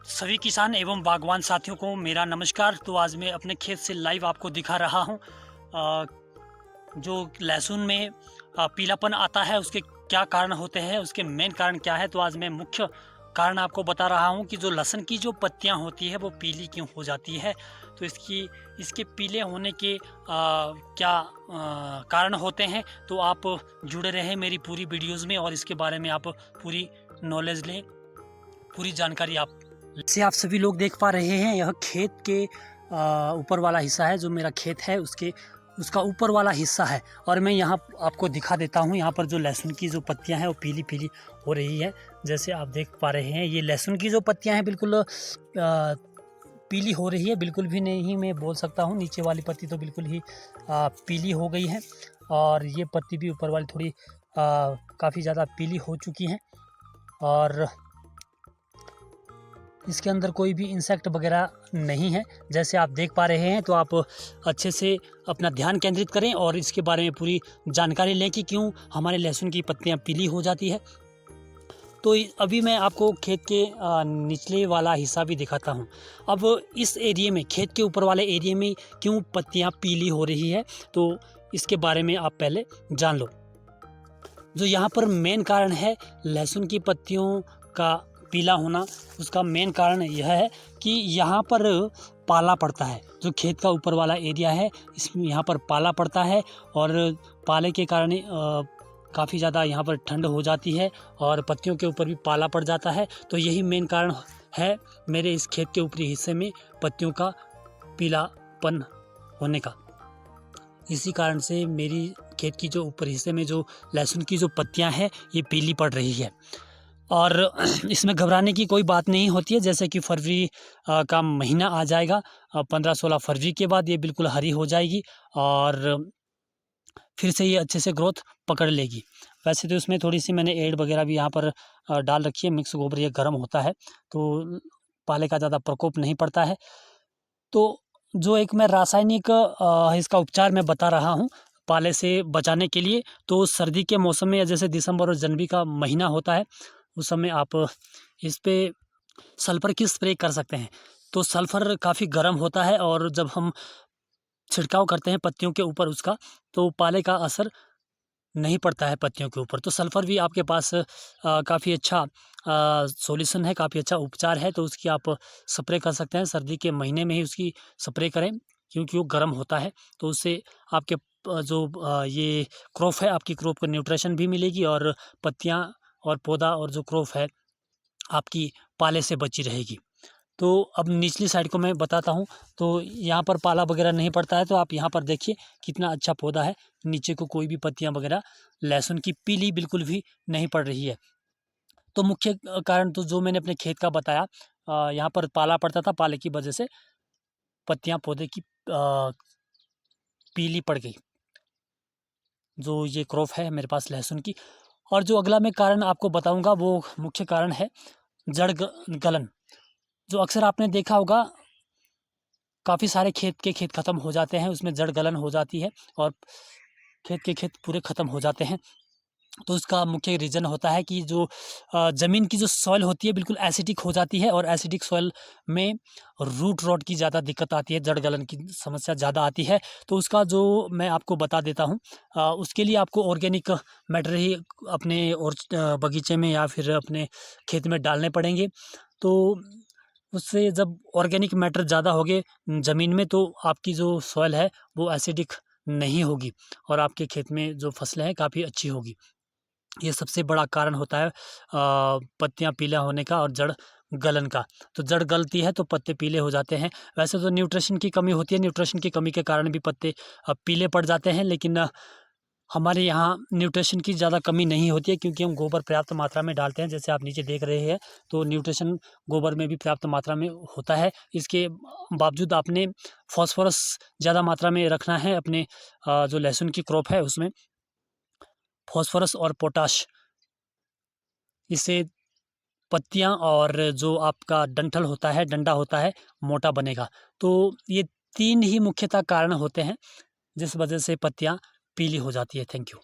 सभी किसान एवं बागवान साथियों को मेरा नमस्कार। तो आज मैं अपने खेत से लाइव आपको दिखा रहा हूँ जो लहसुन में पीलापन आता है, उसके क्या कारण होते हैं, उसके मेन कारण क्या है। तो आज मैं मुख्य कारण आपको बता रहा हूँ कि जो लहसुन की जो पत्तियाँ होती है वो पीली क्यों हो जाती है। तो इसके पीले होने के क्या कारण होते हैं। तो आप जुड़े रहें मेरी पूरी वीडियोज़ में और इसके बारे में आप पूरी नॉलेज लें, पूरी जानकारी आप। जैसे आप सभी लोग देख पा रहे हैं, यह खेत के ऊपर वाला हिस्सा है। जो मेरा खेत है उसका ऊपर वाला हिस्सा है और मैं यहाँ आपको दिखा देता हूँ। यहाँ पर जो लहसुन की जो पत्तियाँ हैं वो पीली पीली हो रही है। जैसे आप देख पा रहे हैं, ये लहसुन की जो पत्तियाँ हैं बिल्कुल पीली हो रही है। बिल्कुल भी नहीं मैं बोल सकता हूँ, नीचे वाली पत्ती तो बिल्कुल ही पीली हो गई है और ये पत्ती भी ऊपर वाली थोड़ी काफ़ी ज़्यादा पीली हो चुकी हैं। और इसके अंदर कोई भी इंसेक्ट वगैरह नहीं है, जैसे आप देख पा रहे हैं। तो आप अच्छे से अपना ध्यान केंद्रित करें और इसके बारे में पूरी जानकारी लें कि क्यों हमारे लहसुन की पत्तियां पीली हो जाती है। तो अभी मैं आपको खेत के निचले वाला हिस्सा भी दिखाता हूं। अब इस एरिया में, खेत के ऊपर वाले एरिया में क्यों पत्तियां पीली हो रही है, तो इसके बारे में आप पहले जान लो। जो यहाँ पर मेन कारण है लहसुन की पत्तियों का पीला होना, उसका मेन कारण यह है कि यहाँ पर पाला पड़ता है। जो खेत का ऊपर वाला एरिया है, इसमें यहाँ पर पाला पड़ता है और पाले के कारण काफ़ी ज़्यादा यहाँ पर ठंड हो जाती है और पत्तियों के ऊपर भी पाला पड़ जाता है। तो यही मेन कारण है मेरे इस खेत के ऊपरी हिस्से में पत्तियों का पीलापन होने का। इसी कारण से मेरी खेत की जो ऊपर हिस्से में जो लहसुन की जो पत्तियां हैं ये पीली पड़ रही है। और इसमें घबराने की कोई बात नहीं होती है। जैसे कि फरवरी का महीना आ जाएगा, 15-16 फरवरी के बाद ये बिल्कुल हरी हो जाएगी और फिर से ये अच्छे से ग्रोथ पकड़ लेगी। वैसे तो इसमें थोड़ी सी मैंने एड वगैरह भी यहाँ पर डाल रखी है, मिक्स गोबर। ये गर्म होता है तो पाले का ज़्यादा प्रकोप नहीं पड़ता है। तो जो एक मैं रासायनिक इसका उपचार मैं बता रहा हूँ पाले से बचाने के लिए। तो सर्दी के मौसम में, या जैसे दिसंबर और जनवरी का महीना होता है, उस समय आप इस पे सल्फर की स्प्रे कर सकते हैं। तो सल्फर काफ़ी गर्म होता है और जब हम छिड़काव करते हैं पत्तियों के ऊपर उसका, तो पाले का असर नहीं पड़ता है पत्तियों के ऊपर। तो सल्फ़र भी आपके पास काफ़ी अच्छा सॉल्यूशन है, काफ़ी अच्छा उपचार है। तो उसकी आप स्प्रे कर सकते हैं। सर्दी के महीने में ही उसकी स्प्रे करें क्योंकि वो गर्म होता है। तो उससे आपके ये क्रॉप है, आपकी क्रॉप को न्यूट्रिशन भी मिलेगी और पत्तियाँ और पौधा और जो क्रॉप है आपकी पाले से बची रहेगी। तो अब निचली साइड को मैं बताता हूँ। तो यहाँ पर पाला वगैरह नहीं पड़ता है। तो आप यहाँ पर देखिए कितना अच्छा पौधा है, नीचे को कोई भी पत्तियाँ वगैरह लहसुन की पीली बिल्कुल भी नहीं पड़ रही है। तो मुख्य कारण तो जो मैंने अपने खेत का बताया, यहाँ पर पाला पड़ता था, पाले की वजह से पत्तियाँ पौधे की पीली पड़ गई, जो ये क्रॉप है मेरे पास लहसुन की। और जो अगला मैं कारण आपको बताऊंगा वो मुख्य कारण है जड़ गलन। जो अक्सर आपने देखा होगा, काफ़ी सारे खेत ख़त्म हो जाते हैं, उसमें जड़ गलन हो जाती है और खेत पूरे ख़त्म हो जाते हैं। तो उसका मुख्य रीज़न होता है कि जो ज़मीन की जो सॉइल होती है बिल्कुल एसिडिक हो जाती है और एसिडिक सॉइल में रूट रॉट की ज़्यादा दिक्कत आती है, जड़ गलन की समस्या ज़्यादा आती है। तो उसका जो मैं आपको बता देता हूँ, उसके लिए आपको ऑर्गेनिक मैटर ही अपने और बगीचे में या फिर अपने खेत में डालने पड़ेंगे। तो उससे जब ऑर्गेनिक मैटर ज़्यादा होंगे ज़मीन में, तो आपकी जो सॉइल है वो एसिडिक नहीं होगी और आपके खेत में जो फसलें हैं काफ़ी अच्छी होगी। ये सबसे बड़ा कारण होता है पत्तियाँ पीला होने का और जड़ गलन का। तो जड़ गलती है तो पत्ते पीले हो जाते हैं। वैसे तो न्यूट्रिशन की कमी होती है, न्यूट्रिशन की कमी के कारण भी पत्ते पीले पड़ जाते हैं, लेकिन हमारे यहाँ न्यूट्रिशन की ज़्यादा कमी नहीं होती है क्योंकि हम गोबर पर्याप्त मात्रा में डालते हैं। जैसे आप नीचे देख रहे हैं, तो न्यूट्रिशन गोबर में भी पर्याप्त मात्रा में होता है। इसके बावजूद आपने फॉस्फोरस ज़्यादा मात्रा में रखना है अपने जो लहसुन की क्रॉप है उसमें फॉस्फोरस और पोटाश। इससे पत्तियाँ और जो आपका डंठल होता है, डंडा होता है, मोटा बनेगा। तो ये 3 ही मुख्यतः कारण होते हैं जिस वजह से पत्तियाँ पीली हो जाती है। Thank you.